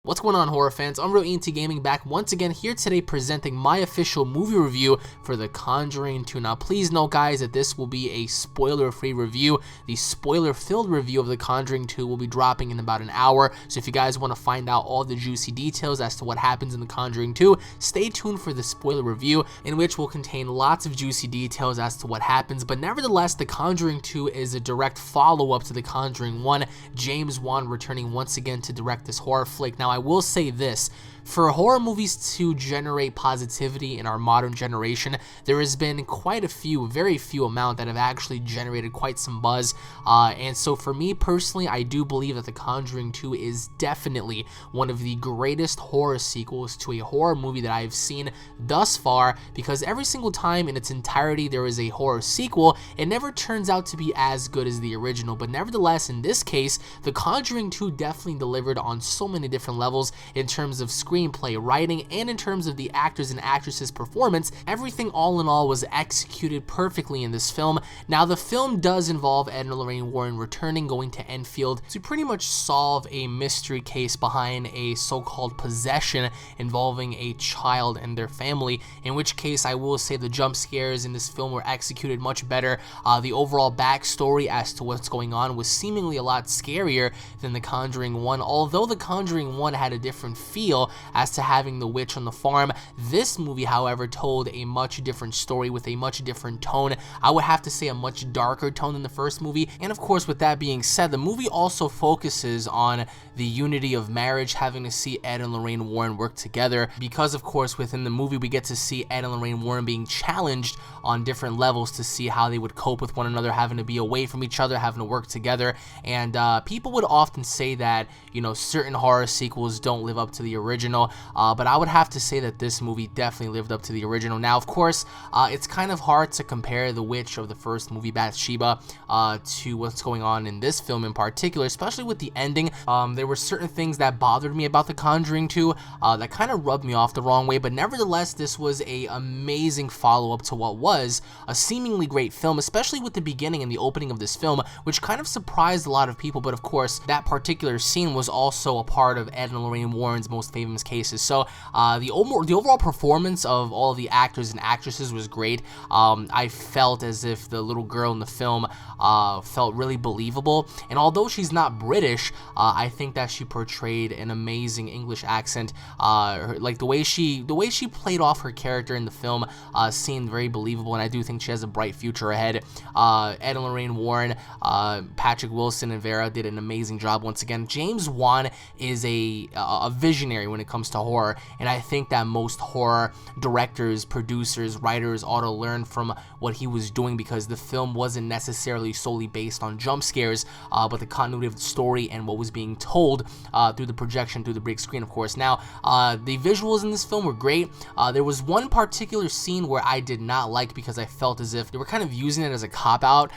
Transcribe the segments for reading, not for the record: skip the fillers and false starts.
What's going on, horror fans? UnrealEntGaming back once again here today presenting my official movie review for The Conjuring 2. Now, please note, guys, that this will be a spoiler-free review. The spoiler-filled review of The Conjuring 2 will be dropping in about an hour, so if you guys want to find out all the juicy details as to what happens in The Conjuring 2, stay tuned for the spoiler review, in which will contain lots of juicy details as to what happens. But nevertheless, The Conjuring 2 is a direct follow-up to The Conjuring 1, James Wan returning once again to direct this horror flick. Now, I will say this. For horror movies to generate positivity in our modern generation, there has been quite a few, very few amount that have actually generated quite some buzz. And so for me personally, I do believe that The Conjuring 2 is definitely one of the greatest horror sequels to a horror movie that I have seen thus far, because every single time in its entirety there is a horror sequel, it never turns out to be as good as the original. But nevertheless, in this case, The Conjuring 2 definitely delivered on so many different levels in terms of screenplay, writing, and in terms of the actors and actresses' performance. Everything all in all was executed perfectly in this film. Now, the film does involve Ed and Lorraine Warren returning, going to Enfield to pretty much solve a mystery case behind a so-called possession involving a child and their family, in which case I will say the jump scares in this film were executed much better. The overall backstory as to what's going on was seemingly a lot scarier than The Conjuring 1, although The Conjuring 1 had a different feel as to having the witch on the farm. This movie, however, told a much different story with a much different tone. I would have to say a much darker tone than the first movie. And of course, with that being said, the movie also focuses on the unity of marriage, having to see Ed and Lorraine Warren work together, because of course within the movie we get to see Ed and Lorraine Warren being challenged on different levels to see how they would cope with one another, having to be away from each other, having to work together. And people would often say that, you know, certain horror sequels don't live up to the original, but I would have to say that this movie definitely lived up to the original. Now, of course, it's kind of hard to compare the witch of the first movie, Bathsheba, to what's going on in this film in particular, especially with the ending. There were certain things that bothered me about The Conjuring 2 that kind of rubbed me off the wrong way, but nevertheless, this was a amazing follow-up to what was a seemingly great film, especially with the beginning and the opening of this film, which kind of surprised a lot of people. But of course, that particular scene was also a part of Ed and Lorraine Warren's most famous cases. So the overall performance of all of the actors and actresses was great. I felt as if the little girl in the film felt really believable, and although she's not British, I think that she portrayed an amazing English accent. Like the way she played off her character in the film seemed very believable, and I do think she has a bright future ahead. Ed and Lorraine Warren, Patrick Wilson, and Vera did an amazing job once again. James Wan is a visionary when it comes to horror, and I think that most horror directors, producers, writers ought to learn from what he was doing, because the film wasn't necessarily solely based on jump scares, but the continuity of the story and what was being told through the projection, through the big screen, of course. Now, the visuals in this film were great. There was one particular scene where I did not like, because I felt as if they were kind of using it as a cop-out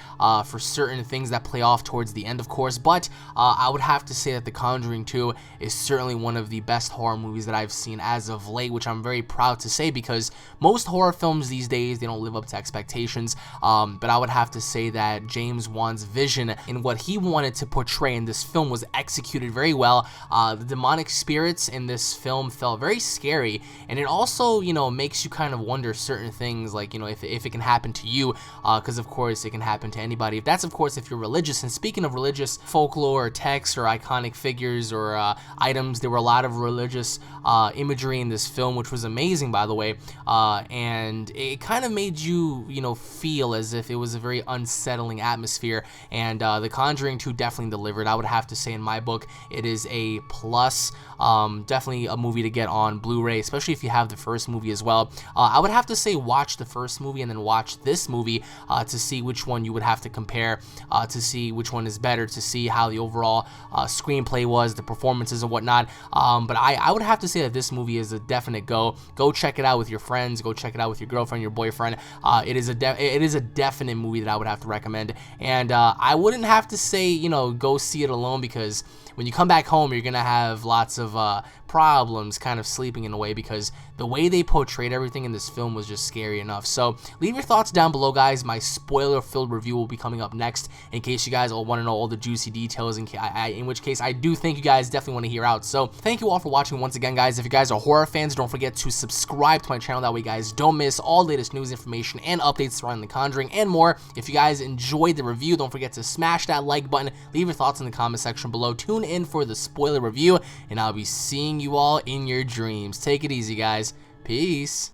for certain things that play off towards the end, of course. But I would have to say that The Conjuring 2 is certainly one of the best horror movies that I've seen as of late, which I'm very proud to say, because most horror films these days, they don't live up to expectations. But I would have to say that James Wan's vision in what he wanted to portray in this film was executed very well. The demonic spirits in this film felt very scary, and it also, you know, makes you kind of wonder certain things, like, you know, if it can happen to you, because of course it can happen to anybody. If that's, of course, if you're religious. And speaking of religious folklore or texts or iconic figures or items, there were a lot of religious imagery in this film, which was amazing, by the way, and it kind of made you, you know, feel as if it was a very unsettling atmosphere. And The Conjuring 2 definitely delivered. I would have to say, in my book, it is a plus. Definitely a movie to get on Blu-ray, especially if you have the first movie as well. I would have to say watch the first movie and then watch this movie to see which one you would have to compare, to see which one is better, to see how the overall screenplay was, the performances and whatnot. But I would have to say that this movie is a definite go. Go check it out with your friends. Go check it out with your girlfriend, your boyfriend. It is a definite movie that I would have to recommend. And I wouldn't have to say, you know, go see it alone, because when you come back home, you're gonna have lots of problems kind of sleeping in a way, because the way they portrayed everything in this film was just scary enough. So leave your thoughts down below, guys. My spoiler-filled review will be coming up next, in case you guys all want to know all the juicy details, in which case I do think you guys definitely want to hear out. So thank you all for watching once again, guys. If you guys are horror fans, don't forget to subscribe to my channel. That way, guys, don't miss all latest news, information, and updates surrounding The Conjuring and more. If you guys enjoyed the review, don't forget to smash that like button. Leave your thoughts in the comment section below. Tune in for the spoiler review, and I'll be seeing you all in your dreams. Take it easy, guys. Peace.